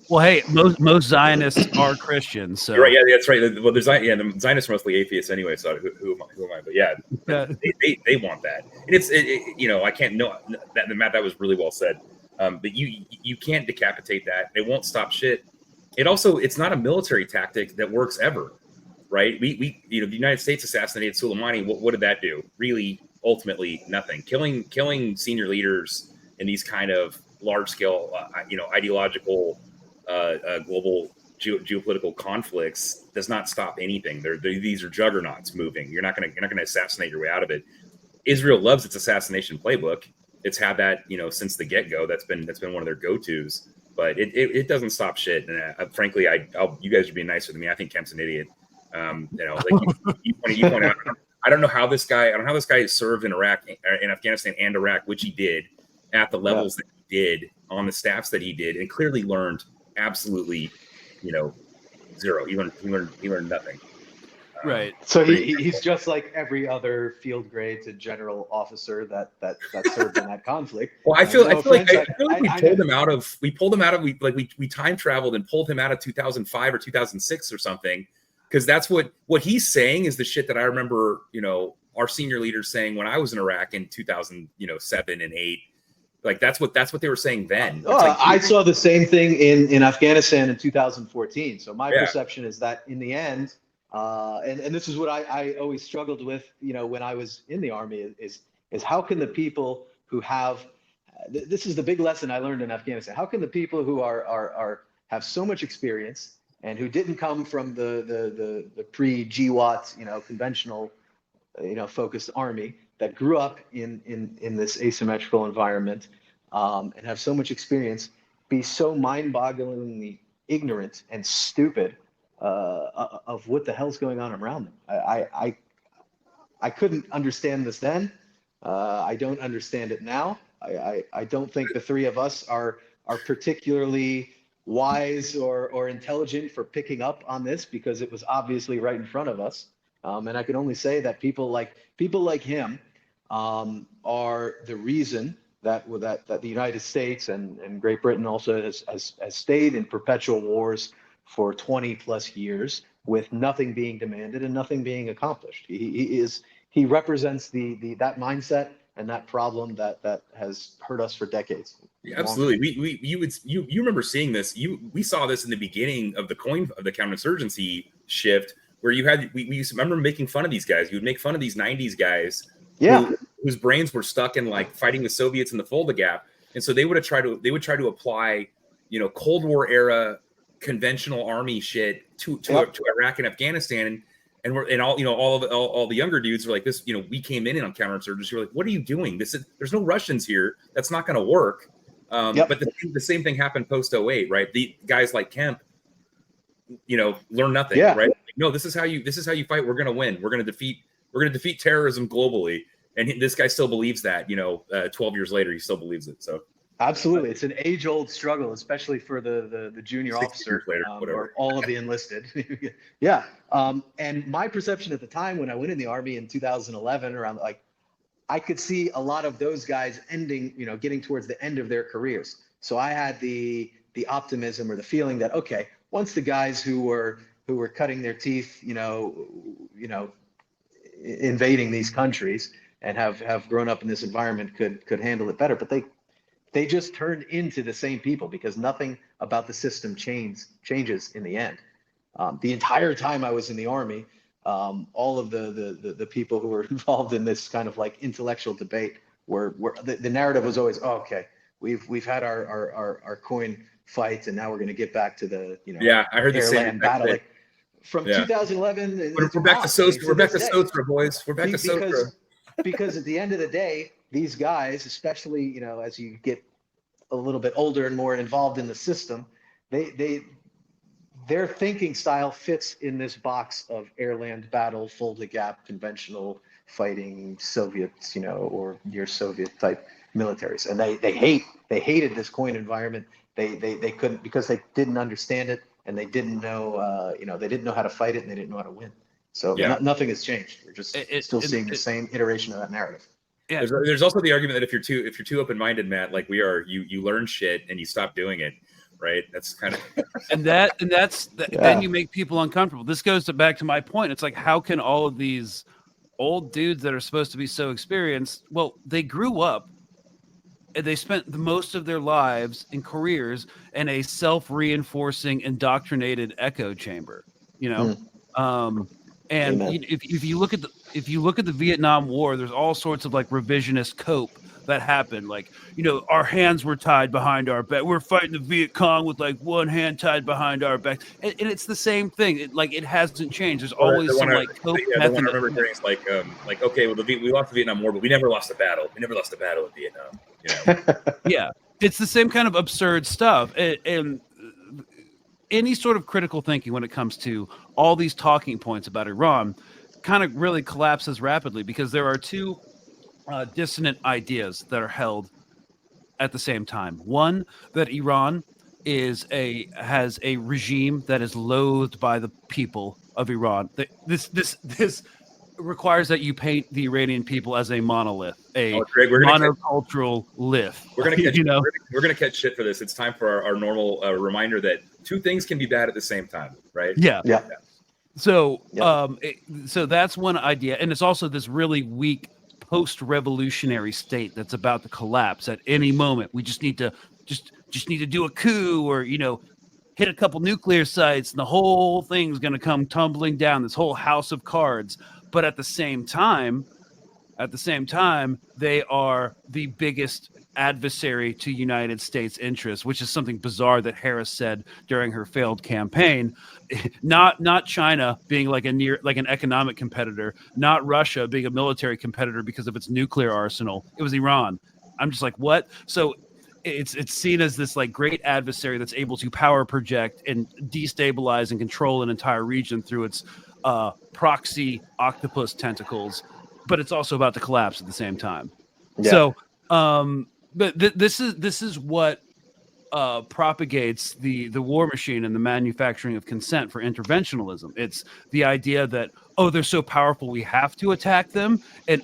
well, hey, most Zionists are Christians, so right. Yeah, that's right. Well, the Zionists are mostly atheists anyway. So who am I? But yeah, they want that, and I can't know that, Matt. That was really well said. But you can't decapitate that. It won't stop shit. It's not a military tactic that works ever, right? The United States assassinated Soleimani. What did that do? Really, ultimately, nothing. Killing senior leaders in these kind of large scale, ideological, global geopolitical conflicts does not stop anything. These are juggernauts moving. You're not going to assassinate your way out of it. Israel loves its assassination playbook. It's had that, since the get-go. That's been one of their go-tos, but it doesn't stop shit. And frankly, you guys are being nicer than me. I think Kemp's an idiot. You point out, I don't know how this guy served in Afghanistan and Iraq, which he did at the levels that he did, on the staffs that he did, and clearly learned absolutely, zero. He learned nothing. Right. So he's just like every other field grade to general officer that served in that conflict. Well, I feel like we time traveled and pulled him out of 2005 or 2006 or something, because that's what he's saying is the shit that I remember, our senior leaders saying when I was in Iraq in 2007 and 8. Like that's what they were saying then. I saw the same thing in Afghanistan in 2014. So my perception is that in the end, and this is what I always struggled with, when I was in the Army, is how can the people who have, this is the big lesson I learned in Afghanistan. How can the people who have so much experience and who didn't come from the pre-GWAT, conventional, focused army, that grew up in this asymmetrical environment, and have so much experience, be so mind-bogglingly ignorant and stupid of what the hell's going on around them. I couldn't understand this then. I don't understand it now. I don't think the three of us are particularly wise or intelligent for picking up on this, because it was obviously right in front of us. And I can only say that people like him are the reason that the United States and Great Britain also has stayed in perpetual wars for 20 plus years, with nothing being demanded and nothing being accomplished. He represents that mindset and that problem that has hurt us for decades. Yeah, absolutely. You remember seeing this. We saw this in the beginning of the counterinsurgency shift, where we used to remember making fun of these guys. You would make fun of these 90s guys, whose brains were stuck in like fighting the Soviets in the Fulda Gap, and so they would try to apply, Cold War era conventional army shit to Iraq and Afghanistan, and all the younger dudes were like this. We came in on counterinsurgency. We're like, what are you doing? There's no Russians here. That's not going to work. But the same thing happened post 08, right? The guys like Kemp, learn nothing, right? No, this is how you fight. We're going to win. We're going to defeat terrorism globally. And this guy still believes that, 12 years later, he still believes it. So absolutely. It's an age-old struggle, especially for the junior officer, later, or all of the enlisted. And my perception at the time when I went in the Army in 2011, around I could see a lot of those guys getting towards the end of their careers. So I had the optimism or the feeling that, okay, once the guys who were cutting their teeth, invading these countries and have grown up in this environment could handle it better, but they they just turn into the same people because nothing about the system changes in the end. The entire time I was in the Army, all of the people who were involved in this kind of like intellectual debate were the narrative was always, oh, okay, we've had our coin fight, and now we're going to get back to the I heard the same air-land battle. Like, from 2011, we're back to Sostra. We're back to Sostra, boys. We're back to Sostra. Because at the end of the day, these guys, especially as you get a little bit older and more involved in the system, their thinking style fits in this box of air-land battle, fold-the gap, conventional fighting, Soviets, or near Soviet type militaries, and they hated this coin environment. They couldn't, because they didn't understand it, and they didn't know they didn't know how to fight it, and they didn't know how to win. So nothing has changed. We're just still seeing the same iteration of that narrative. Yeah. There's also the argument that if you're too open-minded, Matt, like we are, you learn shit and you stop doing it, right? That's kind of then you make people uncomfortable. This goes back to my point. It's like, how can all of these old dudes that are supposed to be so experienced, well, they grew up and they spent the most of their lives and careers in a self-reinforcing, indoctrinated echo chamber, and if you look at the Vietnam War, there's all sorts of like revisionist cope that happened. Like, our hands were tied behind our back. We're fighting the Viet Cong with like one hand tied behind our back, and it's the same thing. It hasn't changed. There's always some like cope method. I remember hearing it's like okay, well we lost the Vietnam War, but we never lost a battle. We never lost a battle in Vietnam. Yeah, it's the same kind of absurd stuff, and any sort of critical thinking when it comes to all these talking points about Iran kind of really collapses rapidly, because there are two dissonant ideas that are held at the same time. One, that Iran has a regime that is loathed by the people of Iran. This requires that you paint the Iranian people as a monolith, monocultural lith. We're gonna catch shit for this. It's time for our normal reminder that two things can be bad at the same time, right? Yeah. So so that's one idea, and it's also this really weak post-revolutionary state that's about to collapse at any moment. We just need to do a coup, or hit a couple nuclear sites, and the whole thing's going to come tumbling down. This whole house of cards. But at the same time, they are the biggest adversary to United States interests, which is something bizarre that Harris said during her failed campaign. Not China being like an economic competitor, not Russia being a military competitor because of its nuclear arsenal. It was Iran. I'm just like, what? So it's seen as this like great adversary that's able to power project and destabilize and control an entire region through its proxy octopus tentacles, but it's also about to collapse at the same time. Yeah. So, but this is what propagates the war machine and the manufacturing of consent for interventionalism. It's the idea that, they're so powerful we have to attack them, and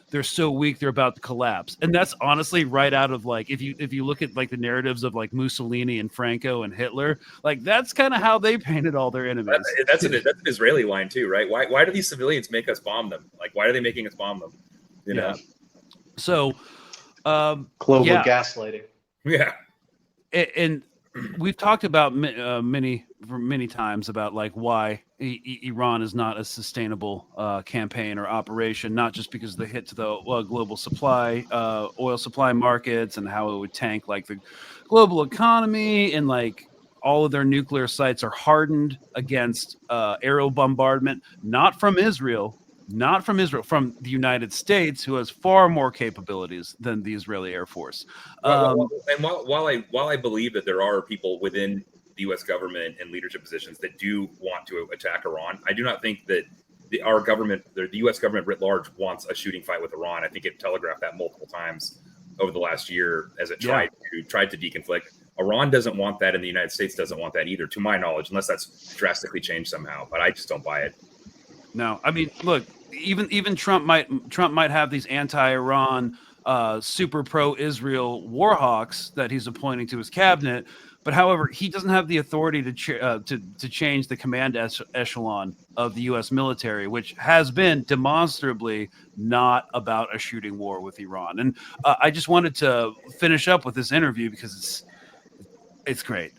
they're so weak they're about to collapse. And that's honestly right out of like, if you look at like the narratives of like Mussolini and Franco and Hitler, like that's kind of how they painted all their enemies. That's an Israeli line too, right? Why do these civilians make us bomb them? Like, why are they making us bomb them? You know? So global gaslighting. Yeah. And we've talked about many times about like why Iran is not a sustainable campaign or operation, not just because of the hit to the global supply, oil supply markets, and how it would tank like the global economy, and like all of their nuclear sites are hardened against aerial bombardment, not from Israel, from the United States, who has far more capabilities than the Israeli Air Force. And while I believe that there are people within the U.S. government and leadership positions that do want to attack Iran, I do not think that the U.S. government writ large wants a shooting fight with Iran. I think it telegraphed that multiple times over the last year as it tried to deconflict. Iran doesn't want that, and the United States doesn't want that either, to my knowledge, unless that's drastically changed somehow. But I just don't buy it. No, I mean, look, even Trump might have these anti-Iran, super pro-Israel war hawks that he's appointing to his cabinet, But however, he doesn't have the authority to change the command echelon of the U.S. military, which has been demonstrably not about a shooting war with Iran. And I just wanted to finish up with this interview because it's great.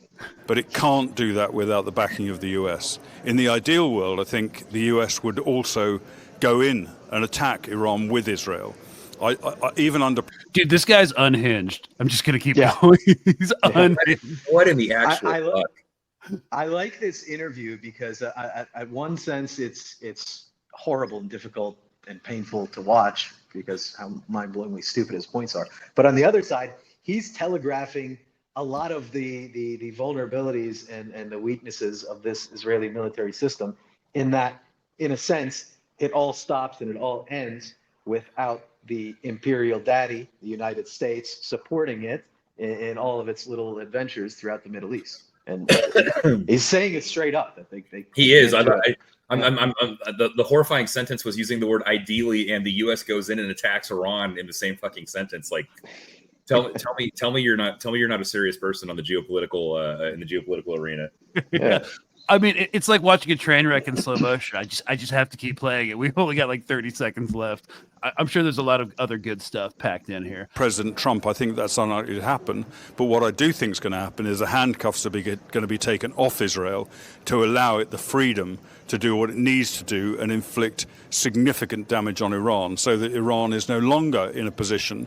But it can't do that without the backing of the US. In the ideal world, I think the US would also go in and attack Iran with Israel. I even under... Dude, this guy's unhinged. I'm just going to keep going. He's unhinged. What in the actual fuck? I like this interview because at one sense it's horrible and difficult and painful to watch because how mind-blowingly stupid his points are. But on the other side, he's telegraphing a lot of the vulnerabilities and the weaknesses of this Israeli military system, in that, in a sense, it all stops and it all ends without the imperial daddy, the United States, supporting it in all of its little adventures throughout the Middle East. And he's saying it straight up. I think he is. The horrifying sentence was using the word ideally, and the U.S. goes in and attacks Iran in the same fucking sentence. Like, tell me you're not a serious person on the geopolitical in the geopolitical arena. Yeah. I mean, it's like watching a train wreck in slow motion. I just have to keep playing it. We've only got like 30 seconds left. I'm sure there's a lot of other good stuff packed in here. President Trump, I think that's unlikely to happen. But what I do think is going to happen is the handcuffs are going to be taken off Israel to allow it the freedom to do what it needs to do and inflict significant damage on Iran, so that Iran is no longer in a position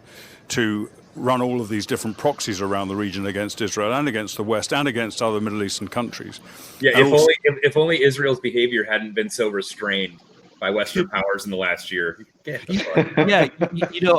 to run all of these different proxies around the region against Israel and against the West and against other Middle Eastern countries. Yeah, if only Israel's behavior hadn't been so restrained by Western powers in the last year. Yeah,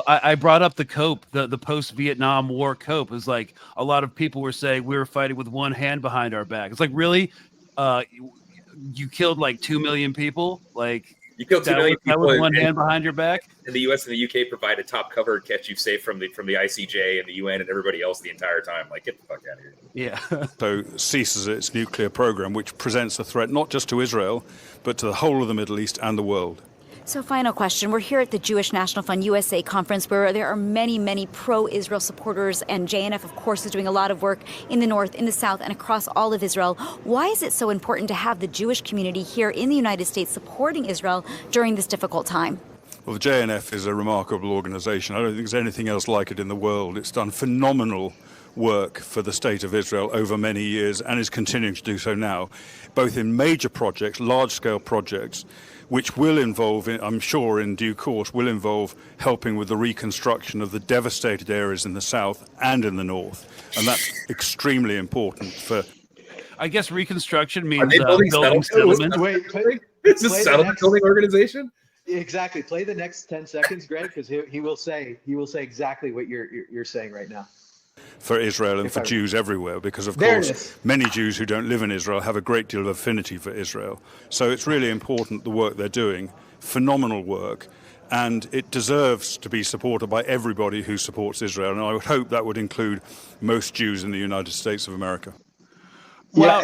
I brought up the cope, the post-Vietnam War cope. Is like a lot of people were saying we were fighting with one hand behind our back. It's like, really? You killed like 2 million people? Like, you killed 2 million people with one hand behind your back? And the U.S. and the U.K. provide a top cover to catch you safe from the ICJ and the UN and everybody else the entire time. Like, get the fuck out of here. Yeah. So ceases its nuclear program, which presents a threat not just to Israel, but to the whole of the Middle East and the world. So final question. We're here at the Jewish National Fund USA conference where there are many, many pro-Israel supporters, and JNF, of course, is doing a lot of work in the north, in the south, and across all of Israel. Why is it so important to have the Jewish community here in the United States supporting Israel during this difficult time? Well, the JNF is a remarkable organization. I don't think there's anything else like it in the world. It's done phenomenal work for the state of Israel over many years and is continuing to do so now, both in major projects, large-scale projects, which will involve, I'm sure in due course, will involve helping with the reconstruction of the devastated areas in the south and in the north. And that's extremely important for... I guess reconstruction means building settlements. Wait, it's a settlement building organization? Exactly. Play the next 10 seconds, Greg, because he will say exactly what you're saying right now. For Israel and for Jews everywhere, because of course many Jews who don't live in Israel have a great deal of affinity for Israel. So it's really important, the work they're doing, phenomenal work, and it deserves to be supported by everybody who supports Israel. And I would hope that would include most Jews in the United States of America. Well,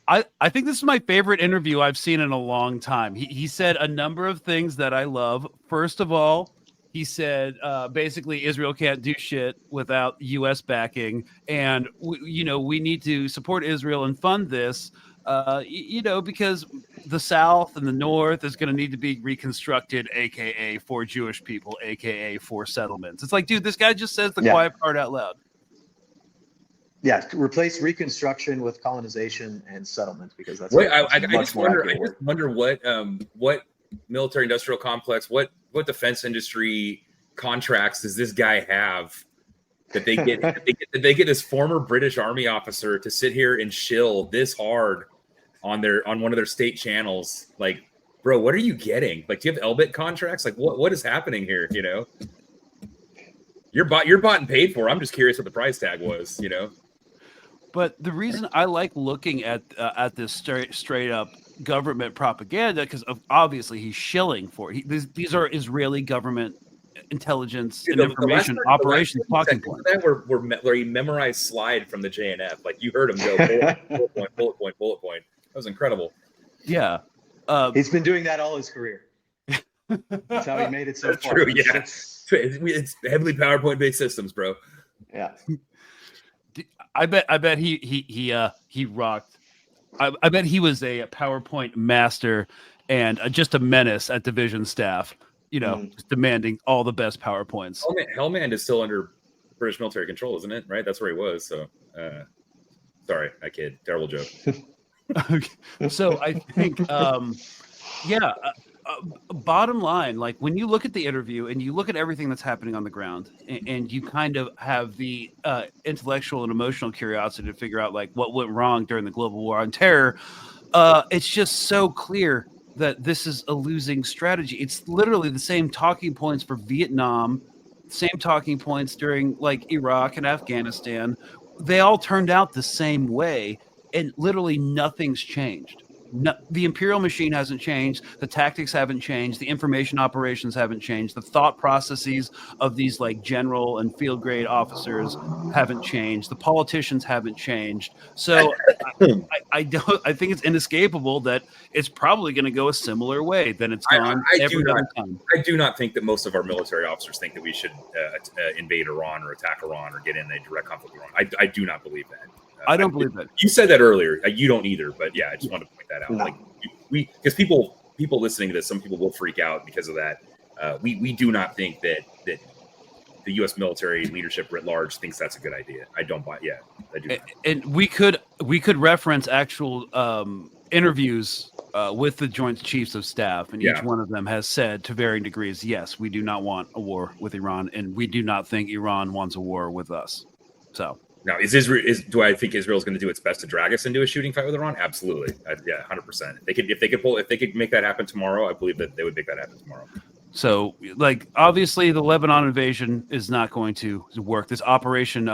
I think this is my favorite interview I've seen in a long time. He said a number of things that I love. First of all, he said basically Israel can't do shit without U.S. backing, and we need to support Israel and fund this, because the South and the North is going to need to be reconstructed, aka for Jewish people, aka for settlements. It's like, dude, this guy just says the quiet part out loud. Yeah, replace reconstruction with colonization and settlement, because that's. Wait, I just wonder what military-industrial complex, what defense industry contracts does this guy have that they get they get this former British Army officer to sit here and shill this hard on one of their state channels? Like, bro, what are you getting? Like, do you have Elbit contracts? Like, what is happening here? You're bought and paid for. I'm just curious what the price tag was. But the reason I like looking at this straight up government propaganda, because obviously he's shilling for it. These are Israeli government intelligence and information operations talking points. That were a memorized slide from the JNF. Like, you heard him go bullet point. That was incredible. Yeah. He's been doing that all his career. That's how he made it so far. True, yeah. It's heavily PowerPoint based systems, bro. Yeah. I bet he rocked. I bet he was a PowerPoint master and just a menace at division staff. Just demanding all the best PowerPoints. Hellman is still under British military control, isn't it? Right, that's where he was. So, sorry, I kid. Terrible joke. So I think, bottom line, like when you look at the interview and you look at everything that's happening on the ground, and you kind of have the intellectual and emotional curiosity to figure out like what went wrong during the global war on terror, it's just so clear that this is a losing strategy. It's literally the same talking points for Vietnam, same talking points during like Iraq and Afghanistan. They all turned out the same way, and literally nothing's changed. The imperial machine hasn't changed. The tactics haven't changed. The information operations haven't changed. The thought processes of these like general and field grade officers haven't changed. The politicians haven't changed. So I think it's inescapable that it's probably going to go a similar way than it's gone every other time. I do not think that most of our military officers think that we should invade Iran or attack Iran or get in a direct conflict with Iran. I do not believe that. I don't believe that. You said that earlier. You don't either, but yeah, I just wanted to point that out. No. Like because people listening to this, some people will freak out because of that. We do not think that the U.S. military leadership writ large thinks that's a good idea. I don't buy. Yeah, I do. And we could reference actual interviews with the Joint Chiefs of Staff, and each one of them has said to varying degrees, yes, we do not want a war with Iran, and we do not think Iran wants a war with us. So. Now, do I think Israel is going to do its best to drag us into a shooting fight with Iran? Absolutely, 100%. If they could make that happen tomorrow, I believe that they would make that happen tomorrow. So, like, obviously, the Lebanon invasion is not going to work. This Operation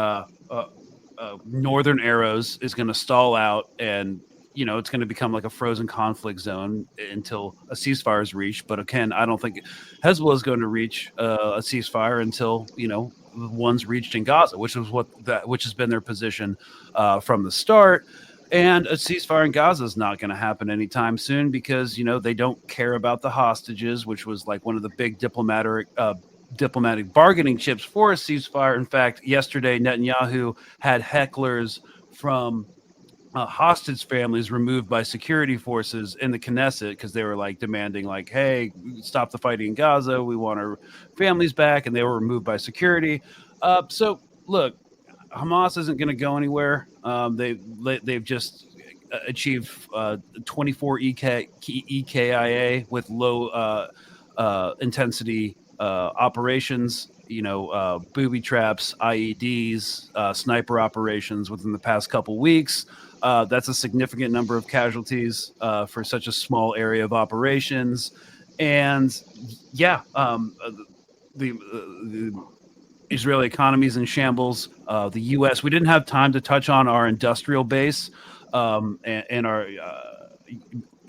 Northern Arrows is going to stall out, and it's going to become like a frozen conflict zone until a ceasefire is reached. But again, I don't think Hezbollah is going to reach a ceasefire until the ones reached in Gaza, which has been their position from the start. And a ceasefire in Gaza is not going to happen anytime soon because they don't care about the hostages, which was like one of the big diplomatic bargaining chips for a ceasefire. In fact, yesterday Netanyahu had hecklers from hostage families removed by security forces in the Knesset because they were like demanding like, hey, stop the fighting in Gaza. We want our families back. And they were removed by security. So look, Hamas isn't going to go anywhere. They've just achieved 24 EKIA with low intensity operations, booby traps, IEDs, sniper operations within the past couple weeks. That's a significant number of casualties for such a small area of operations. And the Israeli economy is in shambles. The U.S., we didn't have time to touch on our industrial base and our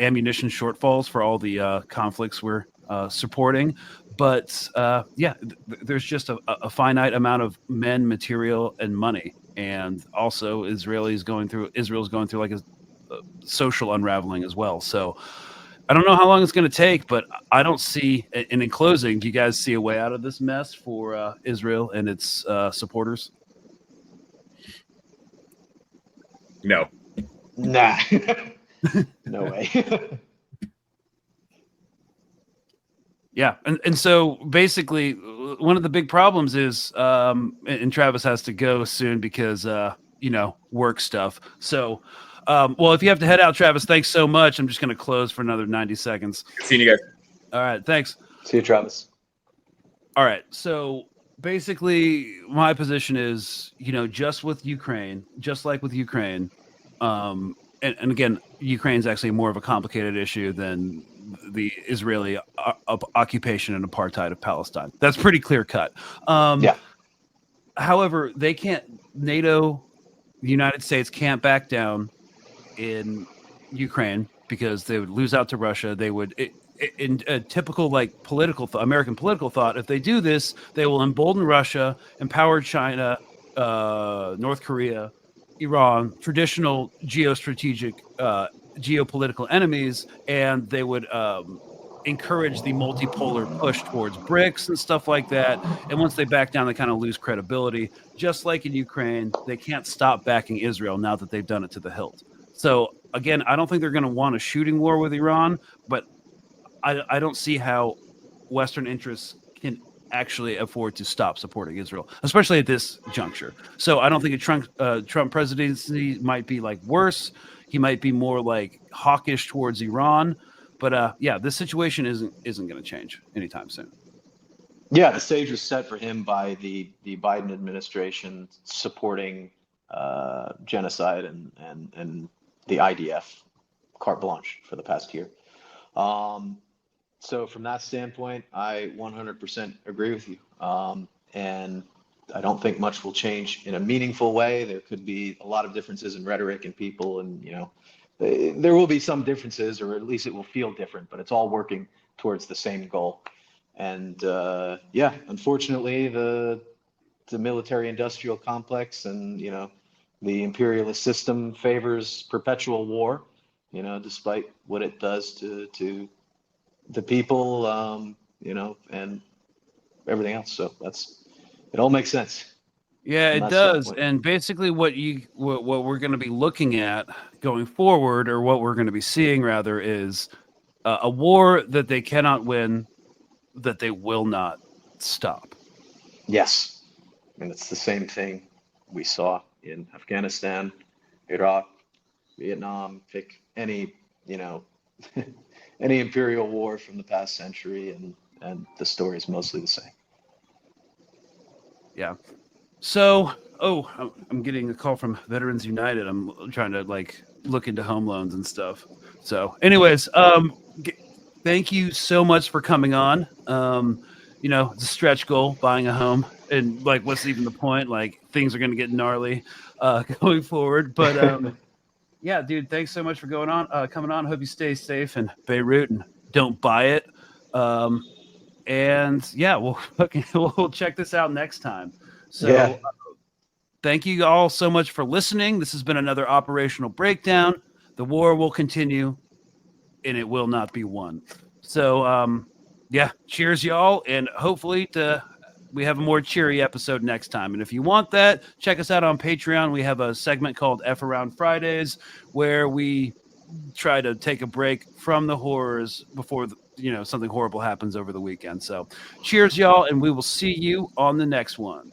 ammunition shortfalls for all the conflicts we're supporting. But there's just a finite amount of men, material, and money. And also Israel's going through like a social unraveling as well. So I don't know how long it's going to take, but I don't see, and in closing, do you guys see a way out of this mess for Israel and its supporters? No. Nah. No way. Yeah. And so basically one of the big problems is, and Travis has to go soon because, work stuff. So, well, if you have to head out, Travis, thanks so much. I'm just going to close for another 90 seconds. Seeing you guys. All right. Thanks. See you, Travis. All right. So basically my position is, just like with Ukraine, and again, Ukraine's actually more of a complicated issue than the Israeli occupation and apartheid of Palestine. That's pretty clear cut. However, NATO, the United States can't back down in Ukraine because they would lose out to Russia. They would, in a typical like American political thought, if they do this, they will embolden Russia, empower China, North Korea, Iran, traditional geo-strategic geopolitical enemies, and they would encourage the multipolar push towards BRICS and stuff like that. And once they back down, they kind of lose credibility. Just like in Ukraine, they can't stop backing Israel now that they've done it to the hilt. So again, I don't think they're going to want a shooting war with Iran, but I don't see how Western interests can actually afford to stop supporting Israel, especially at this juncture. So I don't think a Trump presidency might be like worse. He might be more like hawkish towards Iran. But yeah, this situation isn't going to change anytime soon. Yeah, the stage was set for him by the Biden administration supporting genocide and the IDF, carte blanche for the past year. So from that standpoint, I 100% agree with you. And I don't think much will change in a meaningful way. There could be a lot of differences in rhetoric and people, and there will be some differences, or at least it will feel different, but it's all working towards the same goal. And yeah, unfortunately, the military-industrial complex and the imperialist system favors perpetual war. Despite what it does to the people, and everything else. So it all makes sense. Yeah, it does. Standpoint. And basically what we're going to be looking at going forward, or what we're going to be seeing rather, is a war that they cannot win, that they will not stop. Yes. And it's the same thing we saw in Afghanistan, Iraq, Vietnam, pick any, any imperial war from the past century, and the story is mostly the same. Yeah. So, I'm getting a call from Veterans United. I'm trying to look into home loans and stuff. So, anyways, thank you so much for coming on. It's a stretch goal, buying a home, and what's even the point? Things are going to get gnarly going forward. But yeah, dude, thanks so much for coming on. Hope you stay safe in Beirut and don't buy it. And yeah, we'll check this out next time. So Yeah. Thank you all so much for listening. This has been another operational breakdown. The war will continue, and it will not be won. So yeah, cheers, y'all, and hopefully we have a more cheery episode next time. And if you want that, check us out on Patreon. We have a segment called F Around Fridays, where we try to take a break from the horrors before something horrible happens over the weekend. So cheers, y'all, and we will see you on the next one.